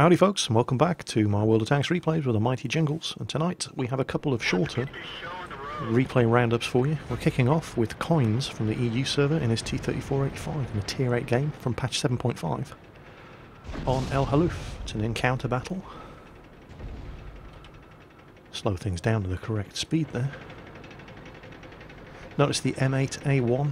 Howdy folks, and welcome back to my World of Tanks replays with the mighty Jingles, and tonight we have a couple of shorter replay roundups for you. We're kicking off with Coins from the EU server in his T-3485 in a Tier 8 game from patch 7.5 on El Haluf. It's an encounter battle. Slow things down to the correct speed there. Notice the M8A1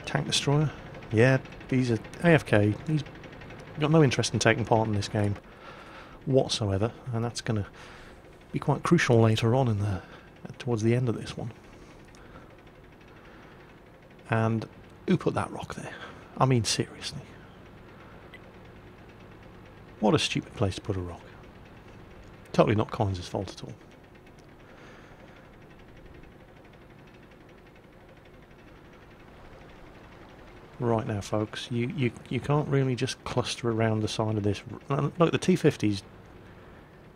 tank destroyer. Yeah, he's a AFK. He's got no interest in taking part in this game whatsoever, and that's going to be quite crucial later on in the towards the end of this one. And who put that rock there? I mean, seriously, what a stupid place to put a rock. Totally not Coins' fault at all. Right now, folks, you can't really just cluster around the side of this. Look, the T-50's.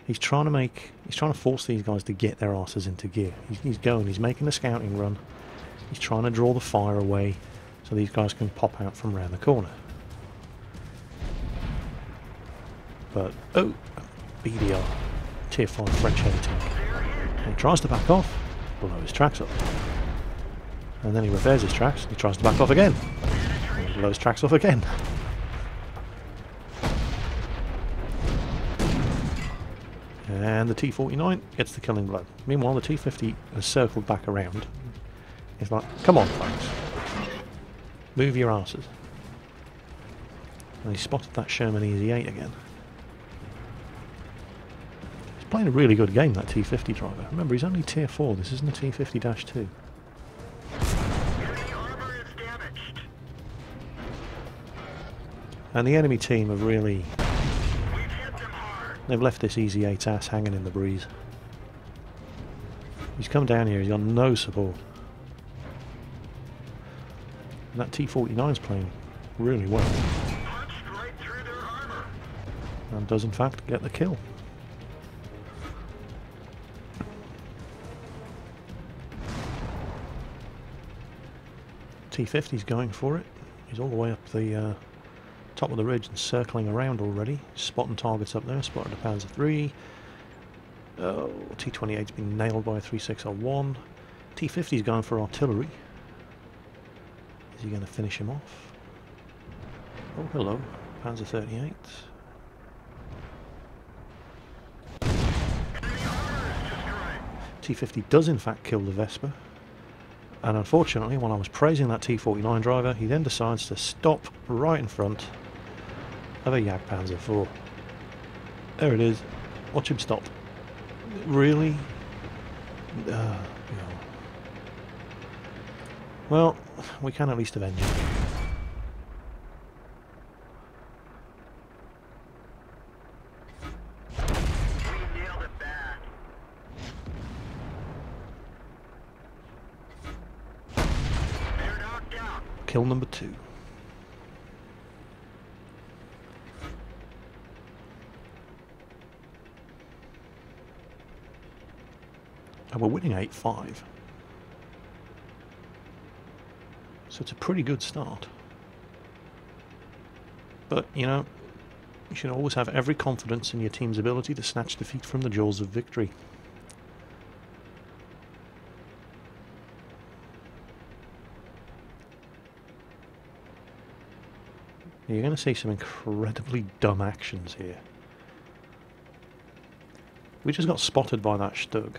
He's trying to force these guys to get their asses into gear. He's making a scouting run. He's trying to draw the fire away so these guys can pop out from around the corner. But, oh, BDR, Tier 5 French heavy tank. And he tries to back off, blow his tracks up. And then he repairs his tracks, he tries to back off again. And he blows tracks off again. And the T-49 gets the killing blow. Meanwhile, the T-50 has circled back around. It's like, come on, folks. Move your asses. And he spotted that Sherman Easy 8 again. He's playing a really good game, that T-50 driver. Remember, he's only Tier 4. This isn't a T-50-2. And the enemy team have really... they've left this Easy 8 ass hanging in the breeze. He's come down here, he's got no support. And that T-49's playing really well. And does in fact get the kill. T-50's going for it. He's all the way up the top of the ridge and circling around already, spotting targets up there. Spotted a Panzer III. Oh, T-28's been nailed by a 3601. T-50's going for artillery. Is he going to finish him off? Oh, hello, Panzer 38. T-50 does in fact kill the Vespa. And unfortunately, while I was praising that T-49 driver, he then decides to stop right in front of a Yak Panzer IV. There it is. Watch him stop. Really? No. Well, we can at least avenge him. Kill number 2. And we're winning 8-5. So it's a pretty good start. But, you know, you should always have every confidence in your team's ability to snatch defeat from the jaws of victory. You're going to see some incredibly dumb actions here. We just got spotted by that Stug.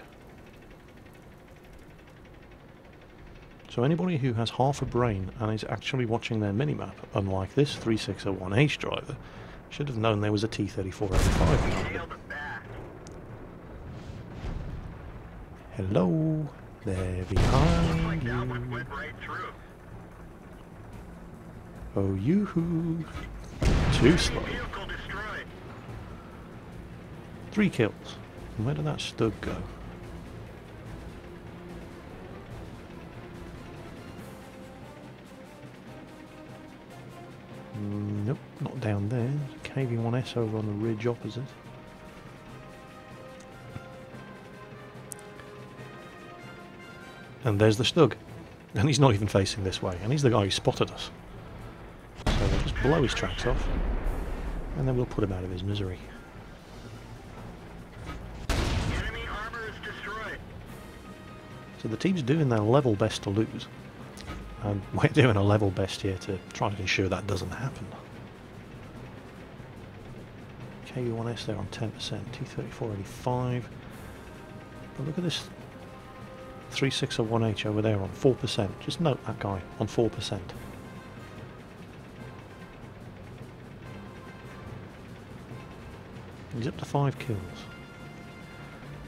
So anybody who has half a brain and is actually watching their minimap, unlike this 3601H driver, should have known there was a T-3485 behind it. Hello, there behind you. Oh, yoo-hoo. Too slow. 3 kills. And where did that Stug go? Nope, not down there. KV-1S over on the ridge opposite. And there's the Stug. And he's not even facing this way. And he's the guy who spotted us. So we'll just blow his tracks off. And then we'll put him out of his misery. So the team's doing their level best to lose. And we're doing a level best here to try and ensure that doesn't happen. KU1S there on 10%, T3485. But look at this 3601H over there on 4%. Just note that guy on 4%. He's up to 5 kills.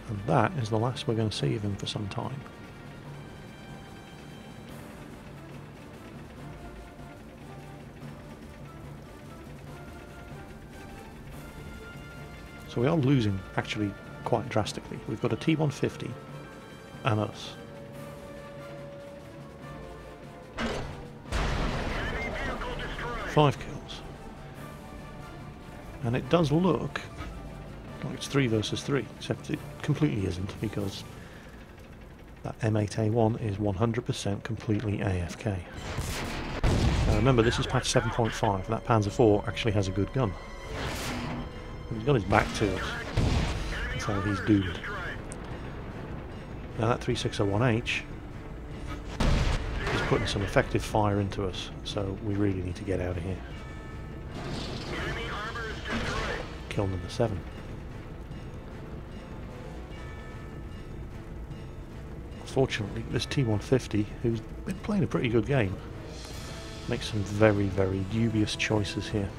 And that is the last we're going to see of him for some time. So we are losing, actually, quite drastically. We've got a T150 and us. Five kills. And it does look like it's 3 versus 3, except it completely isn't, because that M8A1 is 100% completely AFK. Now remember, this is patch 7.5, that Panzer IV actually has a good gun. He's got his back to us, so he's doomed. Now that 3601H is putting some effective fire into us, so we really need to get out of here. Kill number 7. Unfortunately, this T150, who's been playing a pretty good game, makes some very, very dubious choices here.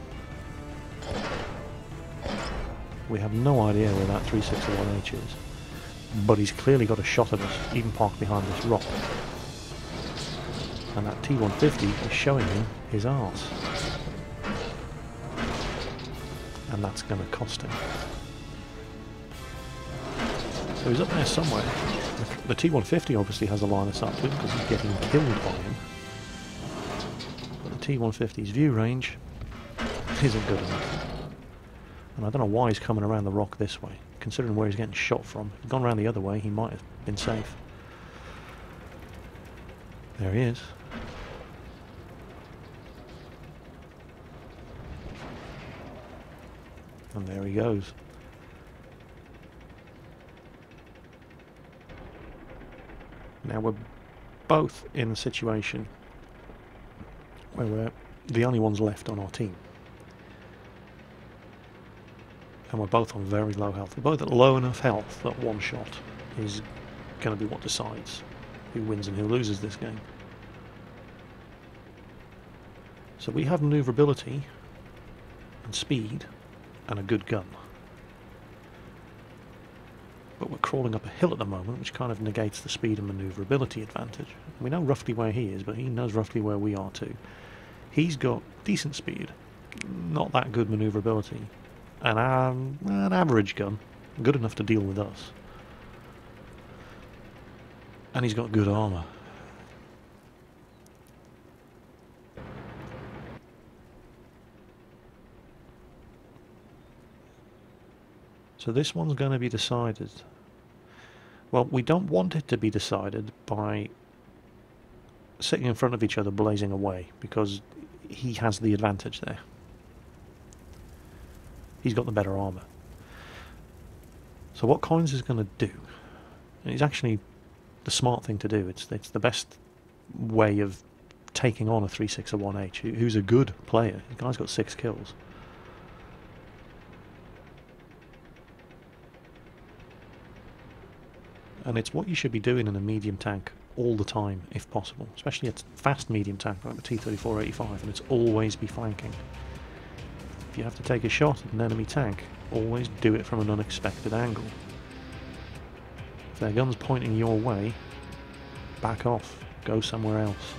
We have no idea where that 3601H is, but he's clearly got a shot at us, even parked behind this rock. And that T150 is showing him his arse. And that's going to cost him. So he's up there somewhere. The T150 obviously has a line of sight to him because he's getting killed by him. But the T150's view range isn't good enough. And I don't know why he's coming around the rock this way, considering where he's getting shot from. If he'd gone around the other way, he might have been safe. There he is. And there he goes. Now we're both in a situation where we're the only ones left on our team. And we're both on very low health. We're both at low enough health that one shot is going to be what decides who wins and who loses this game. So we have maneuverability and speed and a good gun. But we're crawling up a hill at the moment, which kind of negates the speed and maneuverability advantage. We know roughly where he is, but he knows roughly where we are too. He's got decent speed, not that good maneuverability, and an average gun, good enough to deal with us. And he's got good armour. So this one's going to be decided. Well, we don't want it to be decided by sitting in front of each other blazing away, because he has the advantage there. He's got the better armour. So what Coins is going to do, and it's actually the smart thing to do, it's the best way of taking on a 3601H, who's a good player. The guy's got 6 kills. And it's what you should be doing in a medium tank all the time, if possible. Especially a fast medium tank like the T3485, and it's always be flanking. If you have to take a shot at an enemy tank, always do it from an unexpected angle. If their gun's pointing your way, back off, go somewhere else.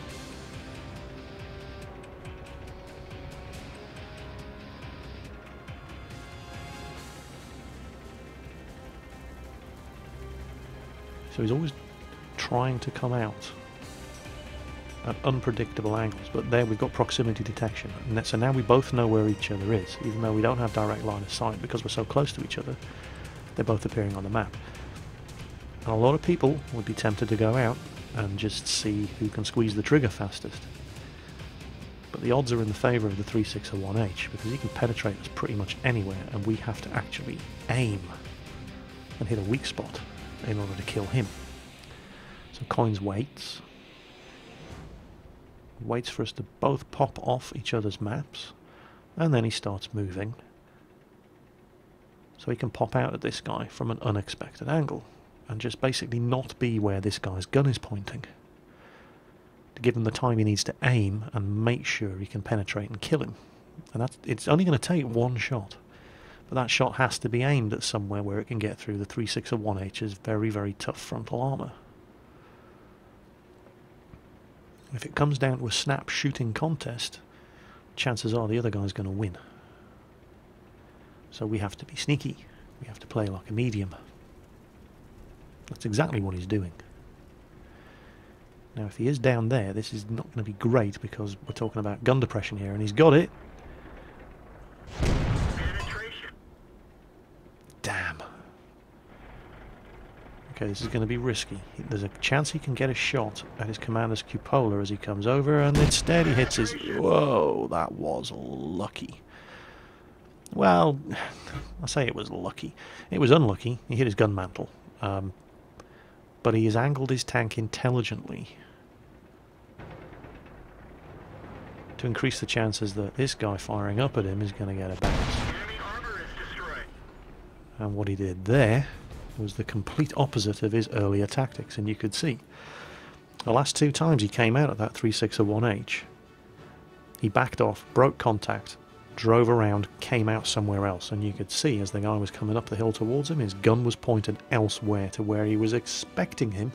So he's always trying to come out at unpredictable angles, but there we've got proximity detection, and so now we both know where each other is, even though we don't have direct line of sight. Because we're so close to each other, they're both appearing on the map. And a lot of people would be tempted to go out and just see who can squeeze the trigger fastest, but the odds are in the favour of the 3601H, because he can penetrate us pretty much anywhere, and we have to actually aim and hit a weak spot in order to kill him. So Coins waits. Waits for us to both pop off each other's maps, and then he starts moving. So he can pop out at this guy from an unexpected angle, and just basically not be where this guy's gun is pointing. To give him the time he needs to aim and make sure he can penetrate and kill him. And it's only going to take one shot. But that shot has to be aimed at somewhere where it can get through the 3.6/1H's very, very tough frontal armour. If it comes down to a snap shooting contest, chances are the other guy's going to win. So we have to be sneaky. We have to play like a medium. That's exactly what he's doing. Now if he is down there, this is not going to be great because we're talking about gun depression here, and he's got it. Damn. Okay, this is going to be risky. There's a chance he can get a shot at his commander's cupola as he comes over, and instead he hits his... Whoa, that was lucky. Well, I say it was lucky. It was unlucky. He hit his gun mantle. But he has angled his tank intelligently to increase the chances that this guy firing up at him is going to get a bounce. And what he did there was the complete opposite of his earlier tactics, and you could see the last two times he came out at that 3.6/1H, he backed off, broke contact, drove around, came out somewhere else, and you could see as the guy was coming up the hill towards him, his gun was pointed elsewhere to where he was expecting him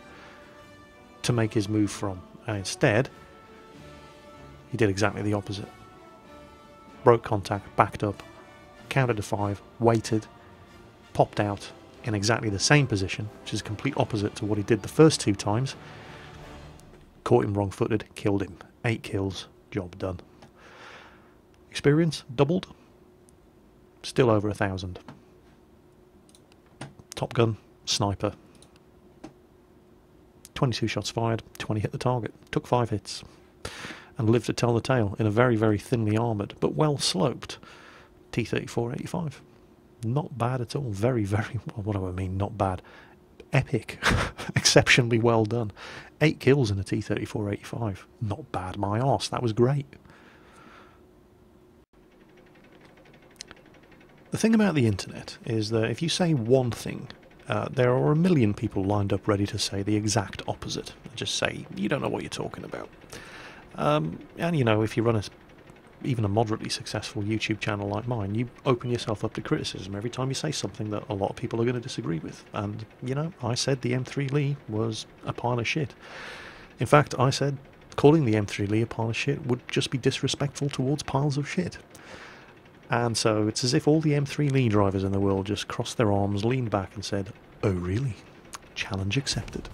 to make his move from. And instead, he did exactly the opposite. Broke contact, backed up, counted to 5, waited, popped out in exactly the same position, which is complete opposite to what he did the first two times. Caught him wrong-footed, killed him. 8 kills, job done. Experience doubled, still over 1,000. Top gun, sniper. 22 shots fired, 20 hit the target. Took 5 hits, and lived to tell the tale in a very, very thinly armoured but well sloped T-34-85. Not bad at all. Very, very well. What do I mean? Not bad. Epic. Exceptionally well done. 8 kills in a T-34-85. Not bad, my arse. That was great. The thing about the internet is that if you say one thing, there are a million people lined up ready to say the exact opposite. Just say, you don't know what you're talking about. And you know, if you run even a moderately successful YouTube channel like mine, you open yourself up to criticism every time you say something that a lot of people are going to disagree with. And, you know, I said the M3 Lee was a pile of shit. In fact, I said calling the M3 Lee a pile of shit would just be disrespectful towards piles of shit. And so it's as if all the M3 Lee drivers in the world just crossed their arms, leaned back and said, "Oh really? Challenge accepted."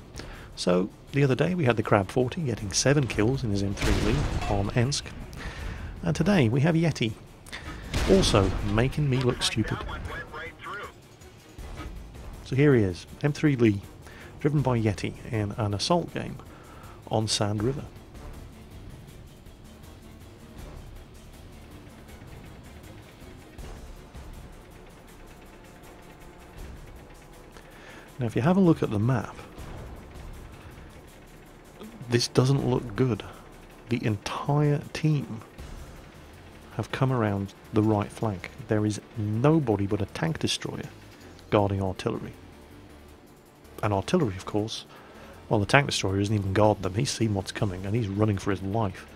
So the other day we had the Crab 40 getting 7 kills in his M3 Lee on Ensk. And today we have Yeti, also making me look stupid. So here he is, M3 Lee, driven by Yeti in an assault game on Sand River. Now if you have a look at the map, this doesn't look good. The entire team have come around the right flank. There is nobody but a tank destroyer guarding artillery. And artillery, of course, well, the tank destroyer isn't even guarding them. He's seen what's coming and he's running for his life.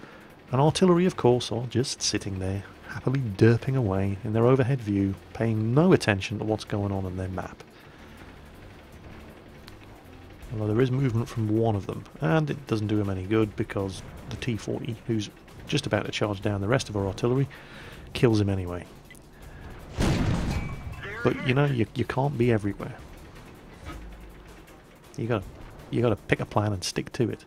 And artillery, of course, are just sitting there, happily derping away in their overhead view, paying no attention to what's going on their map. Although there is movement from one of them, and it doesn't do him any good because the T-40, who's just about to charge down the rest of our artillery, kills him anyway. But you know, you can't be everywhere. You gotta pick a plan and stick to it.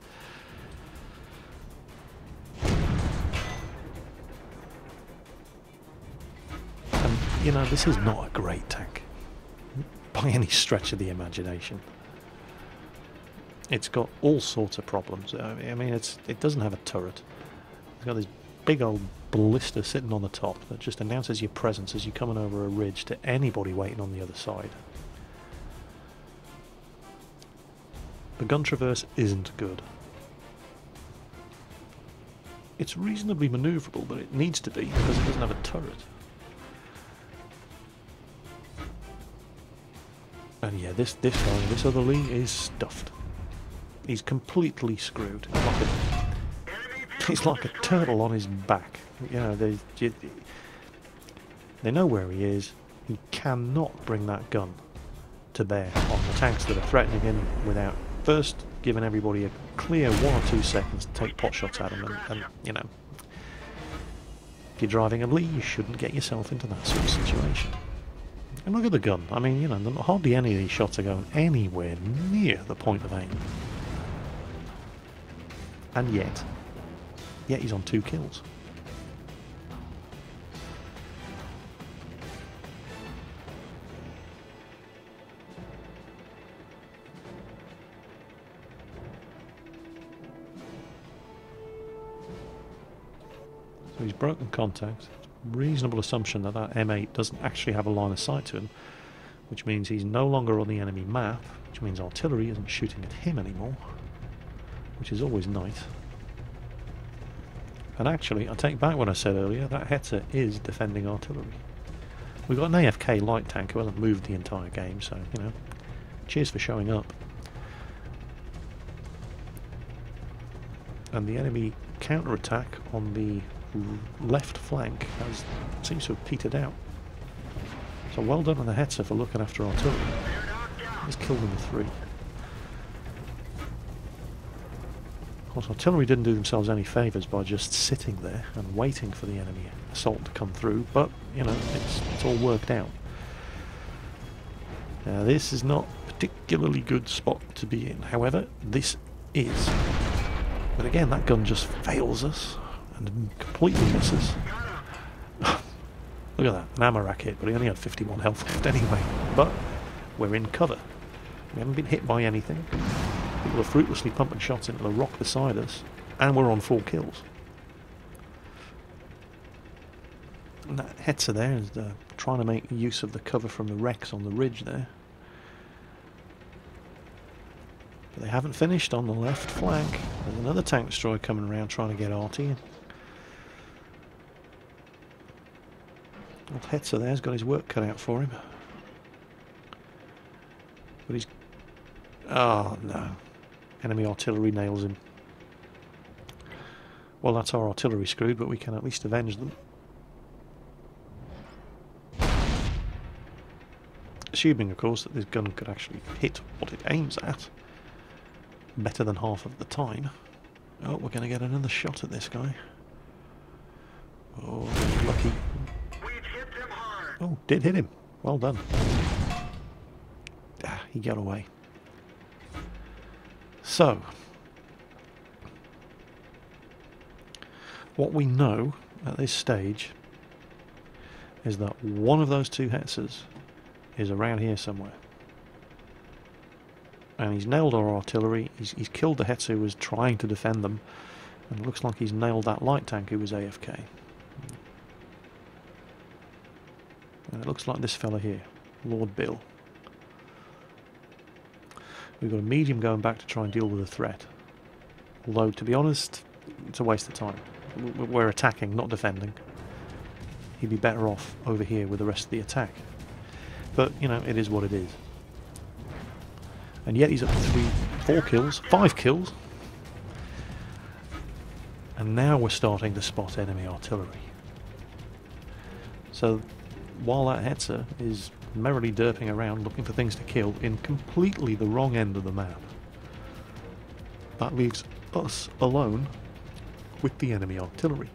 And you know, this is not a great tank by any stretch of the imagination. It's got all sorts of problems. I mean, it doesn't have a turret. It's got this big old blister sitting on the top that just announces your presence as you're coming over a ridge to anybody waiting on the other side. The gun traverse isn't good. It's reasonably manoeuvrable, but it needs to be because it doesn't have a turret. And yeah, this guy, this other Lee, is stuffed. He's completely screwed. He's like a turtle on his back. You know, they know where he is. He cannot bring that gun to bear on the tanks that are threatening him without first giving everybody a clear 1 or 2 seconds to take pot shots at him. And you know, if you're driving a Lee, you shouldn't get yourself into that sort of situation. And look at the gun. I mean, you know, hardly any of these shots are going anywhere near the point of aim. And yet he's on 2 kills. So he's broken contact. Reasonable assumption that that M8 doesn't actually have a line of sight to him, which means he's no longer on the enemy map, which means artillery isn't shooting at him anymore, which is always nice. And actually, I take back what I said earlier, that Hetzer is defending artillery. We've got an AFK light tank who hasn't moved the entire game, so, you know, cheers for showing up. And the enemy counter-attack on the left flank seems to have petered out. So well done on the Hetzer for looking after artillery. He's killed number 3. Of course, artillery didn't do themselves any favours by just sitting there and waiting for the enemy assault to come through, but, you know, it's all worked out. Now, this is not a particularly good spot to be in. However, this is. But again, that gun just fails us and completely misses. Look at that, an Amarak hit, but he only had 51 health left anyway. But we're in cover. We haven't been hit by anything. People are fruitlessly pumping shots into the rock beside us, and we're on 4 kills. And that Hetzer there is trying to make use of the cover from the wrecks on the ridge there. But they haven't finished on the left flank. There's another tank destroyer coming around trying to get arty. Old Hetzer there's got his work cut out for him. But he's... oh no. Enemy artillery nails him. Well, that's our artillery screwed, but we can at least avenge them. Assuming, of course, that this gun could actually hit what it aims at better than half of the time. Oh, we're going to get another shot at this guy. Oh, lucky. Oh, did hit him. Well done. Ah, he got away. So, what we know at this stage is that one of those 2 Hetzers is around here somewhere. And he's nailed our artillery, he's killed the Hetzer who was trying to defend them, and it looks like he's nailed that light tank who was AFK. And it looks like this fella here, Lord Bill. We've got a medium going back to try and deal with the threat. Although, to be honest, it's a waste of time. We're attacking, not defending. He'd be better off over here with the rest of the attack. But, you know, it is what it is. And yet he's up to 4 kills, 5 kills. And now we're starting to spot enemy artillery. So, while that Hetzer is merrily derping around looking for things to kill in completely the wrong end of the map, that leaves us alone with the enemy artillery.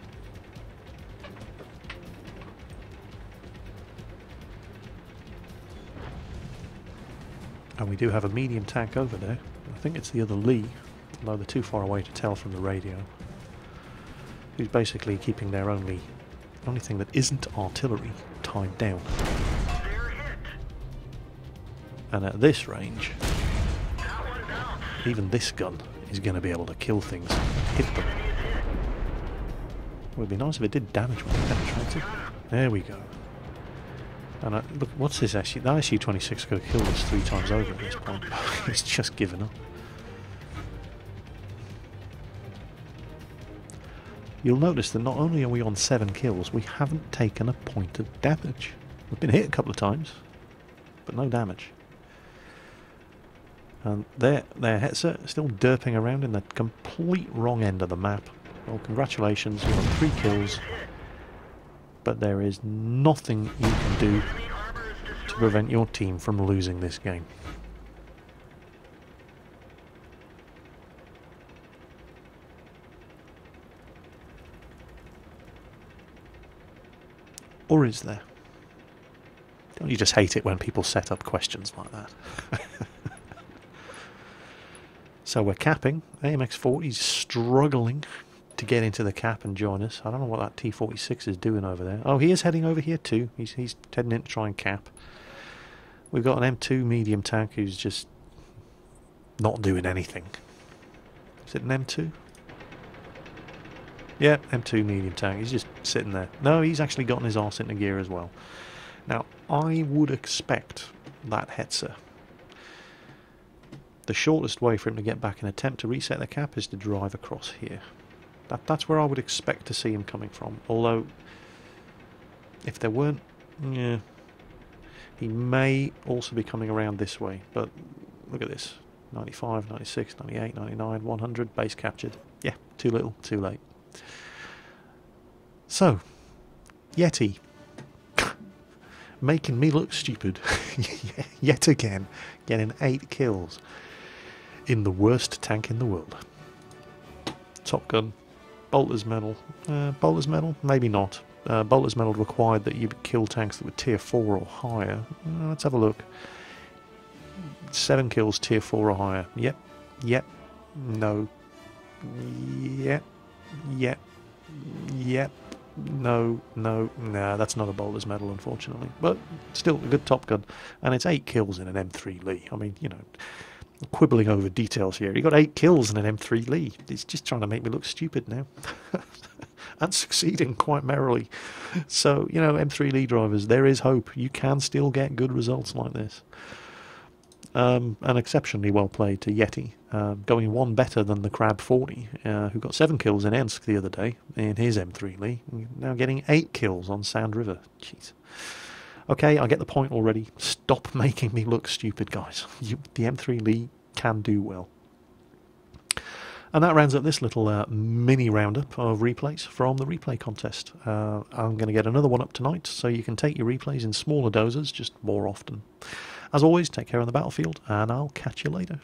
And we do have a medium tank over there. I think it's the other Lee, although they're too far away to tell from the radio, who's basically keeping their only thing that isn't artillery tied down. And at this range, even this gun is going to be able to kill things, hit them. It would be nice if it did damage when it penetrated. There we go. And look, what's this SU? That SU-26 could have killed us 3 times over at this point. He's just given up. you'll notice that not only are we on 7 kills, we haven't taken a point of damage. We've been hit a couple of times, but no damage. And their Hetzer still derping around in the complete wrong end of the map. Well, congratulations, you've got 3 kills, but there is nothing you can do to prevent your team from losing this game. Or is there? Don't you just hate it when people set up questions like that? So we're capping. AMX-40's struggling to get into the cap and join us. I don't know what that T-46 is doing over there. Oh, he is heading over here too. He's heading in to try and cap. We've got an M2 medium tank who's just not doing anything. Is it an M2? Yeah, M2 medium tank. He's just sitting there. No, he's actually gotten his arse into gear as well. Now, I would expect that Hetzer, the shortest way for him to get back and attempt to reset the cap is to drive across here. That's where I would expect to see him coming from. Although, if there weren't... yeah, he may also be coming around this way. But look at this. 95, 96, 98, 99, 100, base captured. Yeah, too little, too late. So, Yeti. Making me look stupid. Yet again. Getting 8 kills. In the worst tank in the world. Top Gun. Bolter's Medal. Bolter's Medal? Maybe not. Bolter's Medal required that you kill tanks that were tier 4 or higher. Let's have a look. 7 kills tier 4 or higher. Yep. Yep. No. Yep. Yep. Yep. No, nah, that's not a Bolter's Medal, unfortunately. But still a good Top Gun. And it's 8 kills in an M3 Lee. I mean, you know, quibbling over details here. He got 8 kills in an M3 Lee. He's just trying to make me look stupid now. And succeeding quite merrily. So, you know, M3 Lee drivers, there is hope. You can still get good results like this. And exceptionally well played to Yeti, going one better than the Crab 40, who got 7 kills in Ensk the other day in his M3 Lee, now getting 8 kills on Sand River. Jeez. Okay, I get the point already. Stop making me look stupid, guys. The M3 Lee can do well. And that rounds up this little mini roundup of replays from the replay contest. I'm going to get another one up tonight, so you can take your replays in smaller doses, just more often. As always, take care on the battlefield, and I'll catch you later.